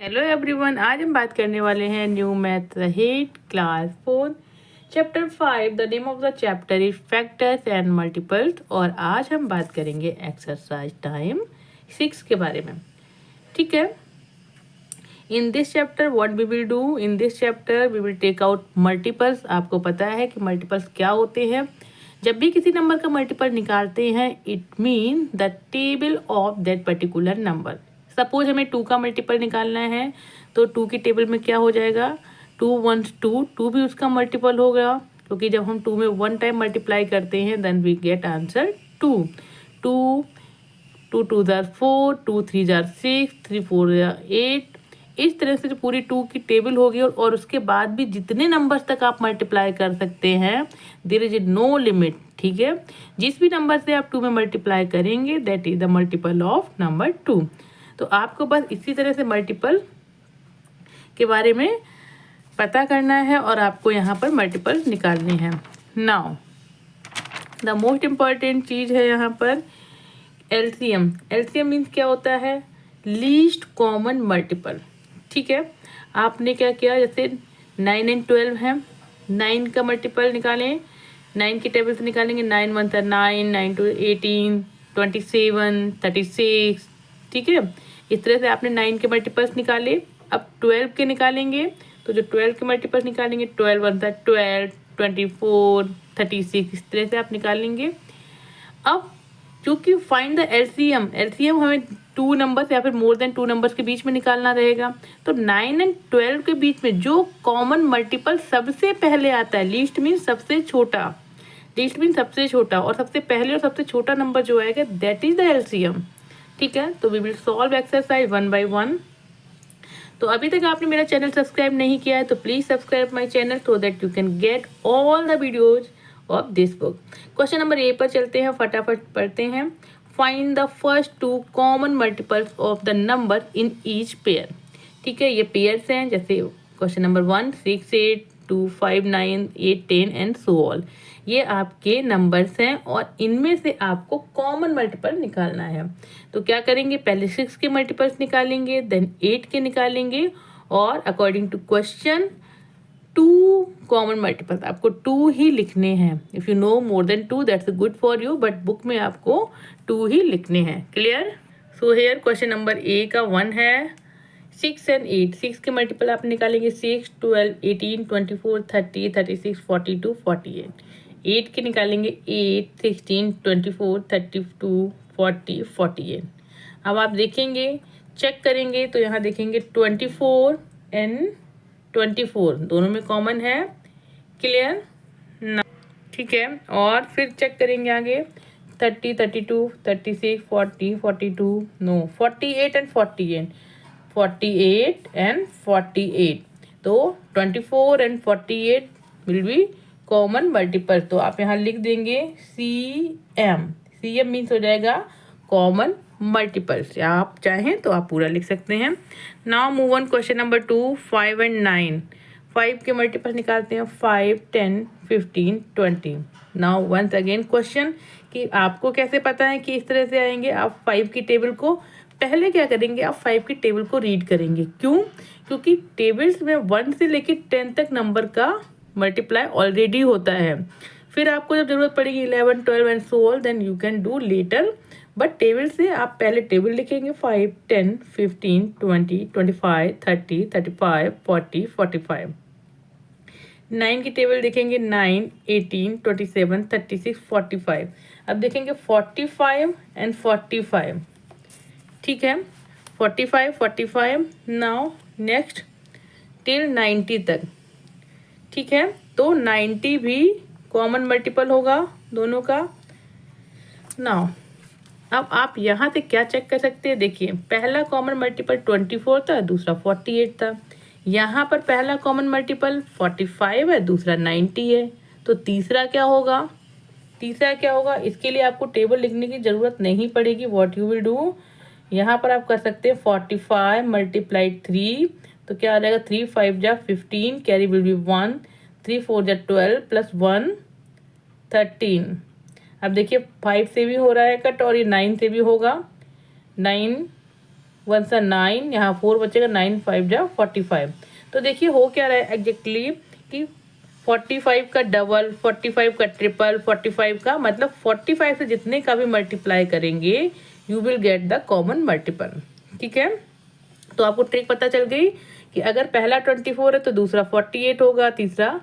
Hello everyone, आज हम बात करने वाले हैं new math hate class 4 chapter 5। The name of the chapter is factors and multiples. और आज हम बात करेंगे एक्सरसाइज टाइम 6 के बारे में। ठीक है, in this chapter what we will do, in this chapter we will take out multiples. आपको पता है कि मल्टीपल्स क्या होते हैं। जब भी किसी नंबर का मल्टीपल निकालते हैं, it mean the table of that particular number. Suppose हमें 2 का मल्टीपल निकालना है, तो 2 की टेबल में क्या हो जाएगा, 2 1 2, 2 भी उसका मल्टीपल हो गया, क्योंकि जब हम 2 में 1 टाइम मल्टीप्लाई करते हैं देन वी गेट आंसर 2। 2 2 2 जार 4, 2 3 जार 6, 3 4 जार 8। इस तरह से जो पूरी 2 की टेबल होगी, और उसके बाद भी जितने नंबर्स तक आप मल्टीप्लाई कर सकते हैं, देयर इज नो लिमिट। ठीक है, जिस भी नंबर से आप 2 में मल्टीप्लाई करेंगे that is the multiple of number 2। तो आपको बस इसी तरह से मल्टीपल के बारे में पता करना है और आपको यहाँ पर मल्टीपल निकालने हैं। नाउ द मोस्ट इम्पॉर्टेंट चीज़ है यहाँ पर एलसीएम। एलसीएम मीन्स क्या होता है, लीस्ट कॉमन मल्टीपल। ठीक है, आपने क्या किया, जैसे 9 एंड 12 है, 9 का मल्टीपल निकालें, 9 की टेबल से निकालेंगे, 9 1 9, 9 2 18, 27 36। ठीक है, इस तरह से आपने 9 के मल्टीपल्स निकाले। अब 12 के निकालेंगे, तो जो 12 के मल्टीपल्स निकालेंगे, 12 1 12, 24 36, इस तरह से आप निकालेंगे। अब क्योंकि फाइंड द एलसीएम, एलसीएम हमें 2 नंबर्स या फिर मोर देन 2 नंबर्स के बीच में निकालना रहेगा। तो 9 एंड 12 के बीच में जो कॉमन मल्टीपल सबसे पहले आता है, लीस्ट मीन सबसे छोटा, लीस्ट मीन सबसे छोटा, और सबसे पहले और सबसे छोटा नंबर जो आएगा दैट इज द एलसीएम। ठीक है, तो we will solve exercise 1 by 1। तो अभी तक आपने मेरा चैनल सब्सक्राइब नहीं किया है तो please subscribe my channel so that you can get all the videos of this book. Question number ए पर चलते हैं, फटाफट पढ़ते हैं। Find the first 2 common multiples of the number in each pair. ठीक है, ये पेयर्स हैं, जैसे question number 1 6 8 2 5 9 8 10 and so all. ये आपके नंबर्स हैं और इनमें से आपको कॉमन मल्टीपल निकालना है। तो क्या करेंगे, पहले 6 के मल्टीपल्स निकालेंगे, देन 8 के निकालेंगे, और according to question 2 common multiples आपको 2 ही लिखने हैं। If you know more than 2 that's good for you, but book में आपको 2 ही लिखने हैं। Clear? So here question number A का 1 है 6 एंड 8। 6 के मल्टीपल आप निकालेंगे, 6 12 18 24 30 36 42 48। 8 के निकालेंगे, 8 16 24 32 40 48। अब आप देखेंगे, चेक करेंगे तो यहाँ देखेंगे 24 एंड 24 दोनों में कॉमन है। क्लियर ना? ठीक है, और फिर चेक करेंगे आगे 30 32 36 40 42 नो 48 एंड 48, 48 एंड 48। तो 24 and 48 will be common multiple. तो आप यहाँ लिख देंगे C M. C M means हो जाएगा कॉमन मल्टीपल्स। आप चाहें तो आप पूरा लिख सकते हैं। Now move on question number 2 5 and 9। 5 के मल्टीपल निकालते हैं, 5 10 15 20। नाउ वंस अगेन क्वेश्चन कि आपको कैसे पता है कि इस तरह से आएंगे। आप 5 की टेबल को पहले क्या करेंगे, आप 5 की टेबल को रीड करेंगे। क्यों? क्योंकि टेबल्स में 1 से लेकर 10 तक नंबर का मल्टीप्लाई ऑलरेडी होता है। फिर आपको जब जरूरत पड़ेगी 11 12 and so all, then you can do later, but table से आप पहले टेबल लिखेंगे 5 10 15 20 25 30 35 40 45। 9 की टेबल देखेंगे, 9 18 27 36 45। अब देखेंगे 45 एंड 45। ठीक है, 45 45। नाउ नेक्स्ट टिल 90 तक। ठीक है, तो 90 भी कॉमन मल्टीपल होगा दोनों का। नाउ अब आप यहाँ से क्या चेक कर सकते हैं, देखिए पहला कॉमन मल्टीपल 24 था, दूसरा 48 था। यहाँ पर पहला कॉमन मल्टीपल 45 है, दूसरा 90 है। तो तीसरा क्या होगा, तीसरा क्या होगा, इसके लिए आपको टेबल लिखने की ज़रूरत नहीं पड़ेगी। व्हाट यू विल डू, यहाँ पर आप कर सकते हैं 45 मल्टीप्लाइड 3, तो क्या आ जाएगा 3 5 जा 15, कैरी विल बी 1, 3 4 जा 12 प्लस 1 13। अब देखिए 5 से भी हो रहा है कट और ये 9 से भी होगा। 9 1 सा 9, यहाँ 4 बचेगा, 9 5 जा 45। तो देखिए हो क्या रहा है एग्जैक्टली कि 45 का डबल, 45 का ट्रिपल, 45 का मतलब 45 से जितने का भी मल्टीप्लाई करेंगे you will get the common multiple. ठीक है, तो आपको ट्रिक पता चल गई कि अगर पहला 24 है तो दूसरा 48 होगा, तीसरा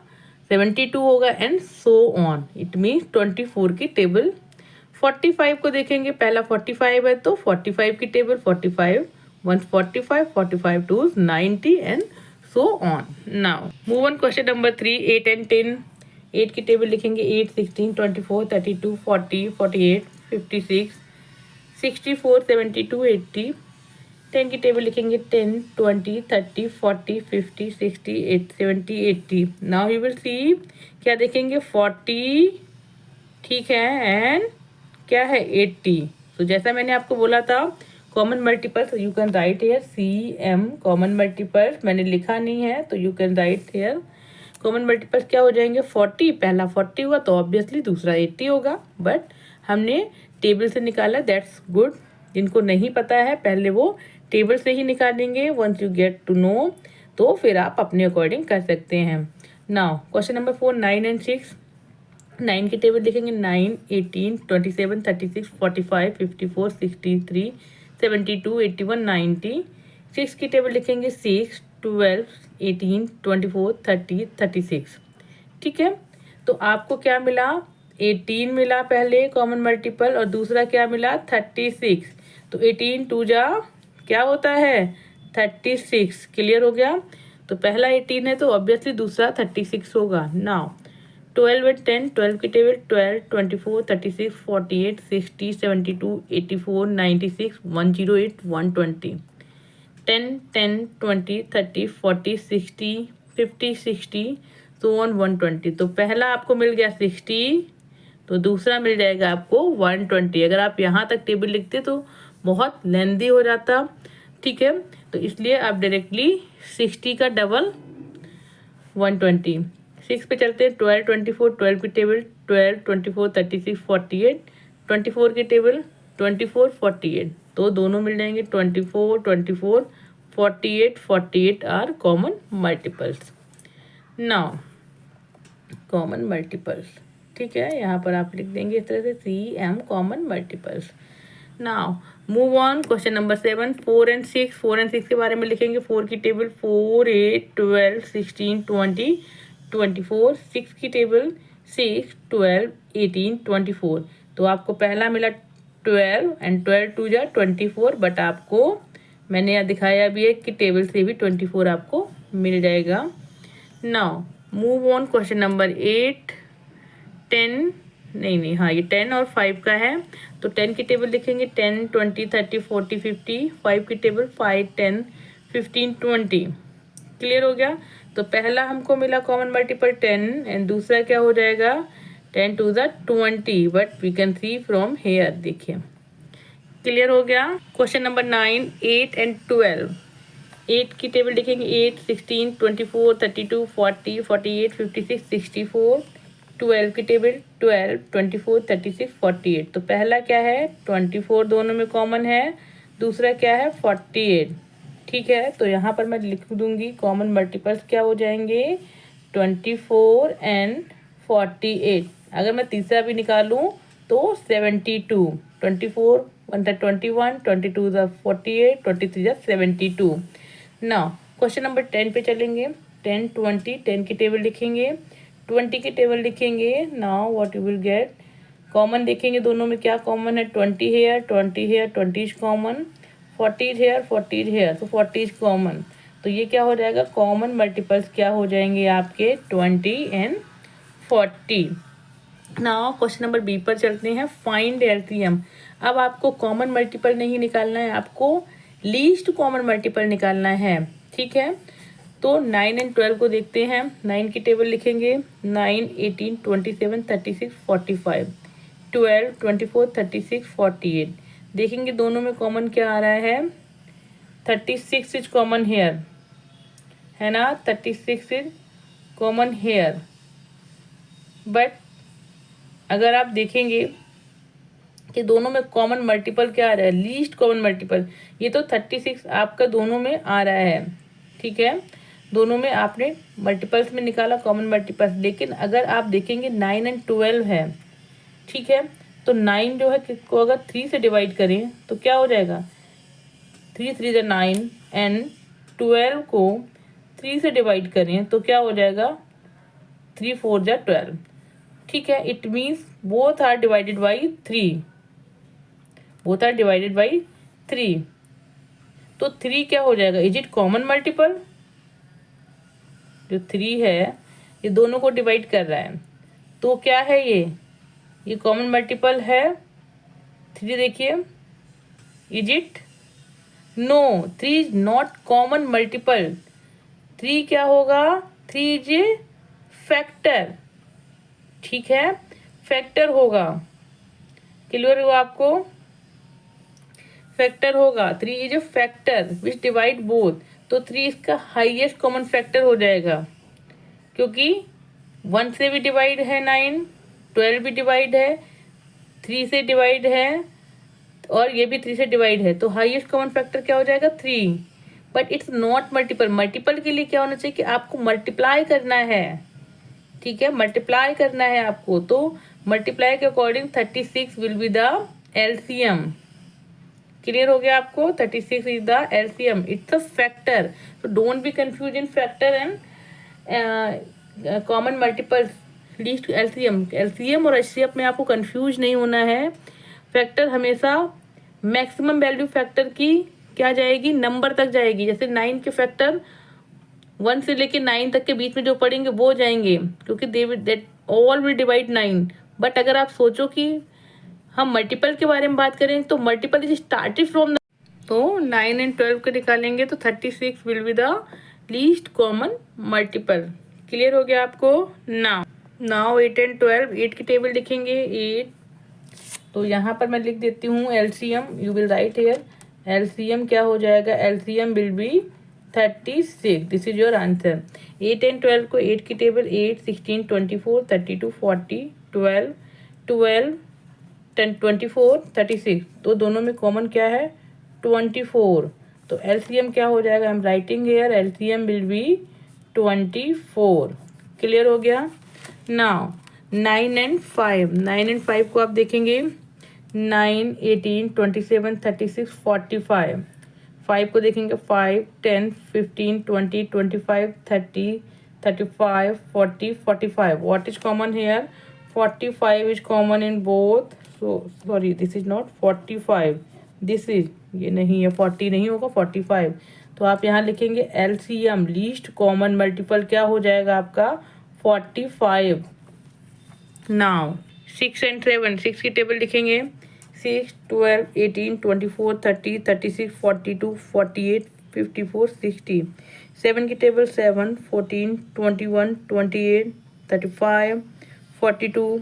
72 होगा and so on. It means 24 की टेबल 45 को देखेंगे, पहला 45 है तो 45 की table 45 1 45 45 2 90 and so on. Now move on question number 3 8 and 10। 8 की टेबल लिखेंगे 8 16 24 32 40 48 56 64 72 80। 10 की टेबल लिखेंगे 10 20 30 40 50 60 70 80। नाउ यू विल सी क्या देखेंगे 40, ठीक है, एंड क्या है 80। तो जैसा मैंने आपको बोला था common multiples you can write here CM common multiples, मैंने लिखा नहीं है तो you can write here common multiples क्या हो जाएंगे 40, पहला 40 हुआ तो ऑब्वियसली दूसरा 80 होगा, बट हमने टेबल से निकाला, दैट्स गुड। जिनको नहीं पता है पहले वो टेबल से ही निकालेंगे, once you get to know तो फिर आप अपने अकॉर्डिंग कर सकते हैं। Now question number 4 9 and 6। 9 की टेबल लिखेंगे 9 18 27 36 45 54 63 72 81 90। 6 की टेबल लिखेंगे 6 12 18 24 30 36। ठीक है, तो आपको क्या मिला 18 मिला पहले कॉमन मल्टीपल और दूसरा क्या मिला 36। तो 18 2 जा क्या होता है 36। क्लियर हो गया, तो पहला 18 है तो ऑब्वियसली दूसरा 36 होगा। Now 12 and 10। 12 की टेबल 12 24 36 48 60 72 84 96 108 120। 10 10 20 30 40 60 50 60 so on 120। तो पहला आपको मिल गया 60 तो दूसरा मिल जाएगा आपको 120। अगर आप यहाँ तक टेबल लिखते तो बहुत लेंदी हो जाता, ठीक है, तो इसलिए आप डायरेक्टली 60 का डबल 120। 6 पे चलते हैं 12 24। 12 की टेबल 12 24 36 48। 24 की टेबल 24 48, तो दोनों मिल जाएंगे 24 24 48 48 are common multiples. Now common multiples, ठीक है, यहाँ पर आप लिख देंगे इस तरह से CM common multiples. Now move on question number 7 4 and 6। 4 and 6 के बारे में लिखेंगे 4 की टेबल 4 8 12 16 20 24। 6 की टेबल 6 12 18 24। तो आपको पहला मिला 12 एंड 12 2 जा 24, बट आपको मैंने यहाँ दिखाया भी है कि टेबल से भी 24 आपको मिल जाएगा। Now move on question number 8 10 नहीं हाँ ये 10 और 5 का है। तो 10 की टेबल लिखेंगे 10 20 30 40 50। 5 की टेबल 5 10 15 20। क्लियर हो गया, तो पहला हमको मिला कॉमन मल्टीपल 10 एंड दूसरा क्या हो जाएगा 10 2 ज़ा 20, but we can see from here. देखिए क्लियर हो गया। Question number 9 8 and 12। 8 की टेबल लिखेंगे 8 16 24 32 40 48 56 64। 12 की टेबल 12 24 36 48। तो पहला क्या है 24 दोनों में कॉमन है, दूसरा क्या है 48। ठीक है, तो यहाँ पर मैं लिख दूंगी कॉमन मल्टीपल्स क्या हो जाएंगे 24 एंड 48। अगर मैं तीसरा भी निकालूं तो 72। 24 1 21 22 48 23 72। नाउ क्वेश्चन नंबर 10 पे चलेंगे 10 20। 10 की टेबल लिखेंगे 20 की टेबल लिखेंगे। Now what you will get common देखेंगे दोनों में क्या कॉमन है 20 here 20 here 20 is common, 40 here 40 here तो 40 इज कॉमन। तो ये क्या हो जाएगा कॉमन मल्टीपल्स क्या हो जाएंगे आपके 20 and 40। Now question number B पर चलते हैं फाइंड LCM। अब आपको कॉमन मल्टीपल नहीं निकालना है, आपको लीस्ट कॉमन मल्टीपल निकालना है। ठीक है, तो 9 एंड 12 को देखते हैं। 9 की टेबल लिखेंगे 9 18 27 36 45। 12 24 36 48। देखेंगे दोनों में कॉमन क्या आ रहा है 36 इज कॉमन हेयर, है ना, 36 इज कॉमन हेयर। बट अगर आप देखेंगे कि दोनों में कॉमन मल्टीपल क्या आ रहा है, लीस्ट कॉमन मल्टीपल। ये तो 36 आपका दोनों में आ रहा है, ठीक है, दोनों में आपने मल्टीपल्स में निकाला कॉमन मल्टीपल्स। लेकिन अगर आप देखेंगे 9 एंड 12 है, ठीक है, तो 9 जो है को अगर 3 से डिवाइड करें तो क्या हो जाएगा, 3 3 = 9 एंड 12 को 3 से डिवाइड करें तो क्या हो जाएगा, 3 4 = 12, ठीक है। It means both are divided by 3, both are divided by 3। तो 3 क्या हो जाएगा, इज इट कॉमन मल्टीपल, जो 3 है ये दोनों को डिवाइड कर रहा है, तो क्या है ये कॉमन मल्टीपल है 3। देखिए, is it, no, 3 is not common multiple. 3 क्या होगा, 3 इज ए फैक्टर, ठीक है, फैक्टर होगा। क्लियर हुआ आपको, फैक्टर होगा। 3 is a factor which divide both, तो 3 इसका हाईएस्ट कॉमन फैक्टर हो जाएगा, क्योंकि 1 से भी डिवाइड है 9, 12 भी डिवाइड है, 3 से डिवाइड है, और ये भी 3 से डिवाइड है, तो हाईएस्ट कॉमन फैक्टर क्या हो जाएगा, 3। But it's not multiple. Multiple के लिए क्या होना चाहिए कि आपको मल्टीप्लाई करना है, ठीक है, मल्टीप्लाई करना है आपको। तो मल्टीप्लाई के according 36 will be the LCM. Clear हो गया आपको, 36 is the LCM, it's a factor. तो don't be confuse in factor and common multiples, least LCM. LCM और एचसीएफ में आपको कंफ्यूज नहीं होना है। फैक्टर हमेशा मैक्सिमम वैल्यू फैक्टर की क्या जाएगी, नंबर तक जाएगी। जैसे 9 के फैक्टर 1 से लेके 9 तक के बीच में जो पढ़ेंगे वो जाएंगे, क्योंकि that all will divide 9। But अगर आप सोचो कि हम मल्टीपल के बारे में बात करें तो multiple is started from the, तो 9 एंड 12 को निकालेंगे तो 36 will be the least common multiple. Clear हो गया आपको। नाउ 8 एंड 12, 8 की टेबल लिखेंगे 8, तो यहाँ पर मैं लिख देती हूँ LCM, you will write here LCM क्या हो जाएगा, LCM will B 36, this is your answer. 8 and 12 को 8 की टेबल 8 16 24 32 40 12 12 10 24 36, तो दोनों में कॉमन क्या है 24, तो एलसीएम क्या हो जाएगा, I am writing here LCM will B 24। Clear हो गया। नाउ 9 एंड 5, 9 एंड 5 को आप देखेंगे 9 18 27 36 45, 5 को देखेंगे 5 10 15 20 25 30 35 40 45, what is common hair, 45 is common in both, so sorry this is not 45, this is, ये नहीं है 40 नहीं होगा 45, तो आप यहाँ लिखेंगे एलसीएम लीस्ट कॉमन मल्टीपल क्या हो जाएगा आपका 45। नाउ 6 एंड 7, 6 की टेबल लिखेंगे 6 12 18 24 30 36 42 48 54 60, 7 की टेबल 7 14 21 28 35 42,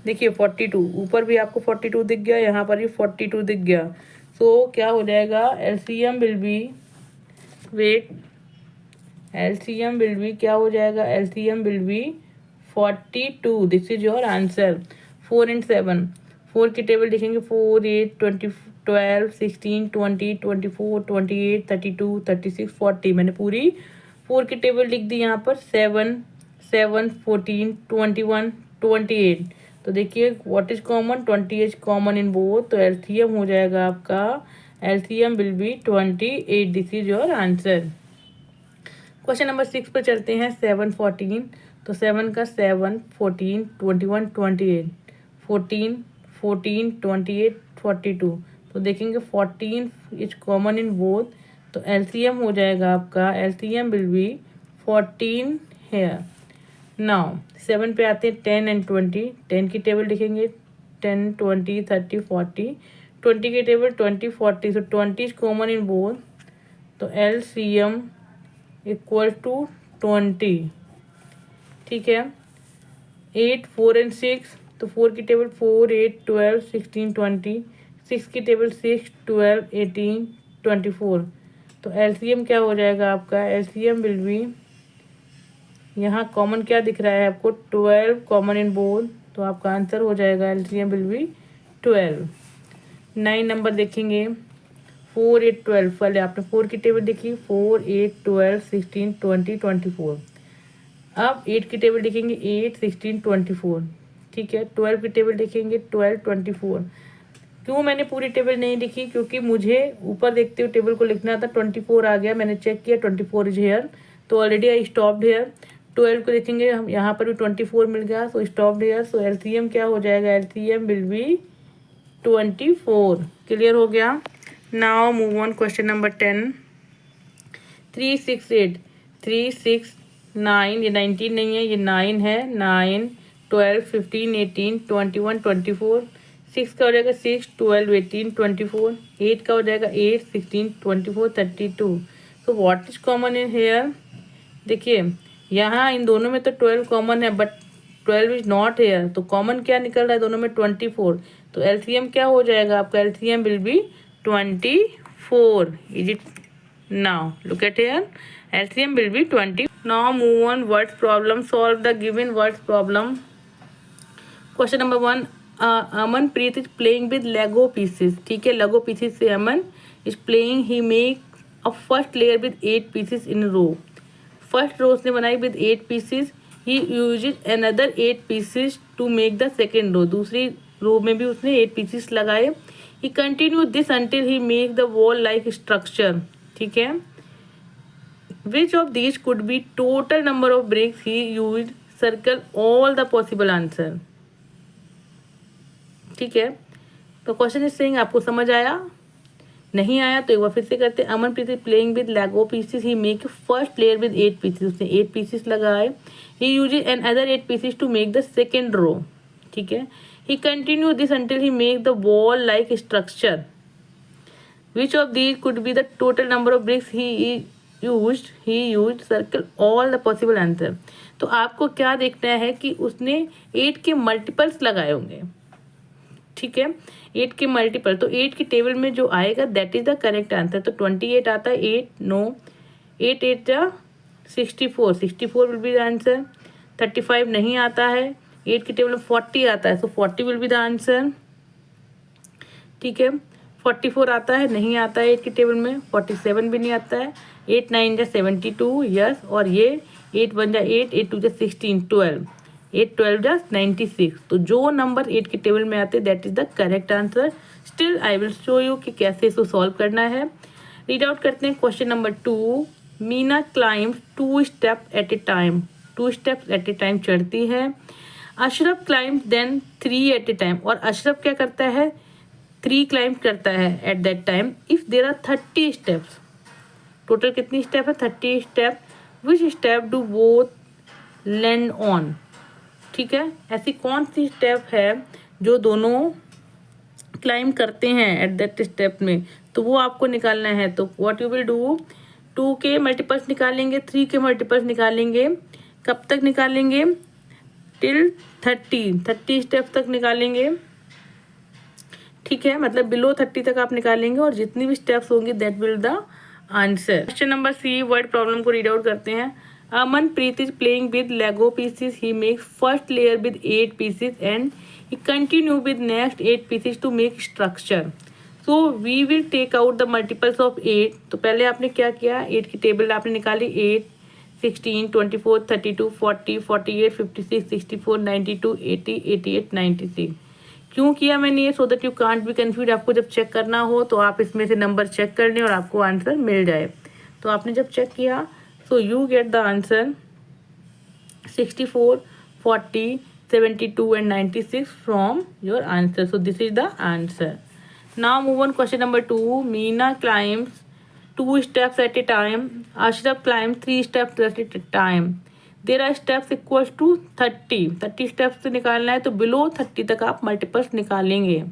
देखिए 42, ऊपर भी आपको 42 दिख गया, यहाँ पर भी 42 दिख गया, सो क्या हो जाएगा LCM will be, wait, LCM will be क्या हो जाएगा, LCM will be 42, this is your answer. 4 and 7, 4 की टेबल लिखेंगे 4 8 20 12 16 20 24 28 32 36 40, मैंने पूरी 4 की टेबल लिख दी यहाँ पर, 7 7 14 21 28, तो देखिए what is common, 20 is common in both, तो एलसीएम हो जाएगा आपका, LCM will B 28, this is your answer. Question number 6 पर चलते हैं, 7 14, तो 7 का 7 14 21 28 14 14 28 42, तो देखेंगे 14 इज कॉमन इन बोथ, तो एलसीएम हो जाएगा आपका, LCM will be 14 here. Now 7 पे आते हैं 10 एंड 20, 10 की टेबल लिखेंगे 10 20 30 40, 20 की टेबल 20 40, तो 20 इज कॉमन इन बोथ, तो एलसीएम इक्वल टू 20, ठीक है। 8 4 एंड 6, तो 4 की टेबल 4 8 12 16 20, 6 की टेबल 6 12 18 24, तो एलसीएम क्या हो जाएगा आपका, एलसीएम विल बी, यहाँ कॉमन क्या दिख रहा है आपको 12 कॉमन इन बोथ, तो आपका आंसर हो जाएगा एलसीएम विल बी 12। 9 नंबर देखेंगे 4, 8, 12। पहले आपने 4 की टेबल देखी, 4, 8, 12, 16, 20, 24। अब 8 की टेबल देखेंगे 8, 16, 24। ठीक है, 12 की टेबल देखेंगे 12, 24। क्यों मैंने पूरी टेबल नहीं लिखी? क्योंकि मुझे ऊपर देखते हुए टेबल को लिखना था। 24 आ गया, मैंने चेक किया 24 इज हेयर, तो ऑलरेडी आई स्टॉप्ड हेयर। 12 को देखेंगे हम, यहाँ पर भी 24 मिल गया, सो स्टॉप्ड हेयर। सो एलसीएम क्या हो जाएगा? LCM will B 24। क्लियर हो गया? Now move on question number 10। 3, 6, 8, 3, 6, 9, ये 19 नहीं है, ये 9 है। 9, 12, 15, 18, 21, 24। 6 का हो जाएगा 6, 12, 18, 24। 8 का हो जाएगा 8, 16, 24, 32। तो what is common in here? देखिए यहाँ इन दोनों में तो 12 कॉमन है, बट 12 इज नॉट हेयर। तो कॉमन क्या निकल रहा है दोनों में? 24। तो एलसीएम क्या हो जाएगा आपका? LCM will B 24। Is it? Now look at here, LCM will be 20. Now move on words problem. Solve the given words problem. Question number 1. Amanpreet is playing with Lego pieces. ठीक है, Lego pieces से Aman is playing. He make a first layer with 8 pieces in a row. First row उसने बनाई with 8 pieces. He uses another 8 pieces to make the second row. दूसरी रो में भी उसने 8 pieces लगाए. He continue this until he make the wall like structure. ठीक है, which of these could be total number of breaks he use? Circle all the possible answer. ठीक है, तो क्वेश्चन इज सेइंग आपको समझ आया? नहीं आया तो एक बार फिर से करते हैं। Amanpreet is playing with Lego pieces. He make first player with 8 pieces. उसने 8 पीसेस लगाए। He use another 8 pieces to make the second row. ठीक है, he continue this until he make the wall like structure. Which of these could be the total number of bricks he used? He used circle all the possible answer. तो आपको क्या देखना है कि उसने 8 के मल्टीपल्स लगाए होंगे। ठीक है, 8 के मल्टीपल, तो 8 की टेबल में जो आएगा that is the correct answer. तो 28 आता है, 8 नो, 8 8 जा 64, 64 विल बी द आंसर। 35 नहीं आता है, 8 की टेबल में 40 आता है, सो 40 विल बी द आंसर। ठीक है, 44 आता है, नहीं आता है 8 की टेबल में। 47 भी नहीं आता है। 8 9 जा 72, यस। और ये 8 1 जा 8, 8 2 जा 16, 12, 8 12 जा 96। तो जो नंबर 8 की टेबल में आते that is the correct answer. Still I will show you कि कैसे इसको सॉल्व करना है। रीड आउट करते हैं question number 2। Meena climbs 2 step at a time. 2 steps at a time चढ़ती है। Ashraf climbs then 3 at a time. और अशरफ क्या करता है? 3 क्लाइंब करता है at that time. If there are 30 steps, total कितनी स्टेप है? 30 step. Which step do both land on? ठीक है, ऐसी कौन सी स्टेप है जो दोनों क्लाइंब करते हैं एट दैट स्टेप में? तो वो आपको निकालना है। तो व्हाट यू विल डू, 2 के मल्टीपल्स निकालेंगे, 3 के मल्टीपल्स निकालेंगे। कब तक निकालेंगे? टिल 30 स्टेप तक निकालेंगे। ठीक है, मतलब बिलो 30 तक आप निकालेंगे और जितनी भी स्टेप्स होंगी that will the answer. Question number C, word problem को रीड आउट करते हैं। Amanpreet is playing with Lego pieces. He makes first layer with 8 pieces and he continue with next 8 pieces to make structure. So we will take out the multiples of 8। तो पहले आपने क्या किया? 8 की table आपने निकाली। 8 16 24 32 40 48 56 64 92 80 88 96। क्यों किया मैंने ये? So that you can't be confuse. आपको जब चेक करना हो तो आप इसमें से नंबर चेक कर लें और आपको आंसर मिल जाए। तो आपने जब चेक किया so you get the answer 64 40 72 and 96 from your answer. So this is the answer. Now move on question number 2. Meena climbs 2 steps at a time. Ashraf climbs 3 steps at a time. There are steps equals to 30 steps से निकालना है। तो below 30 तक आप multiples निकालेंगे।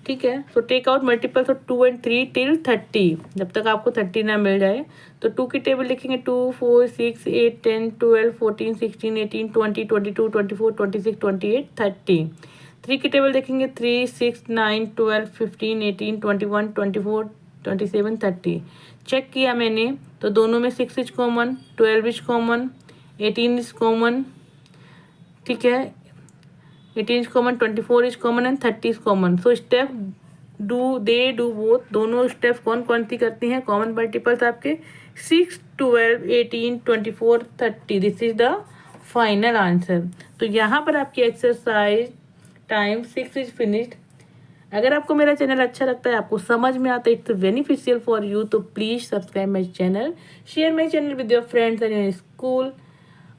ठीक है, so take out multiples of 2 and 3 till 30, जब तक आपको 30 ना मिल जाए। तो 2 की टेबल लिखेंगे 2 4 6 8 10 12 14 16 18 20 22 24 26 28 30। 3 की टेबल देखेंगे 3 6 9 12 15 18 21 24 27 30। चेक किया मैंने तो दोनों में 6 is common, 12 is common, 18 is common. ठीक है, 18 is common, 24 is common and 30 is common. So step do, they, do both, दोनों स्टेप्स कौन कौन सी करती हैं? कॉमन मल्टीपल्स आपके 6, 12, 18, 24, 30। This is the final answer. तो यहाँ पर आपकी एक्सरसाइज टाइम 6 इज फिनिश्ड। अगर आपको मेरा चैनल अच्छा लगता है, आपको समझ में आता है, इट्स बेनिफिशियल फॉर यू, तो please subscribe my channel, share my channel with your friends and your school,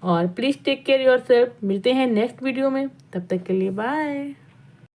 और please take care yourself. मिलते हैं नेक्स्ट वीडियो में, तब तक के लिए बाय।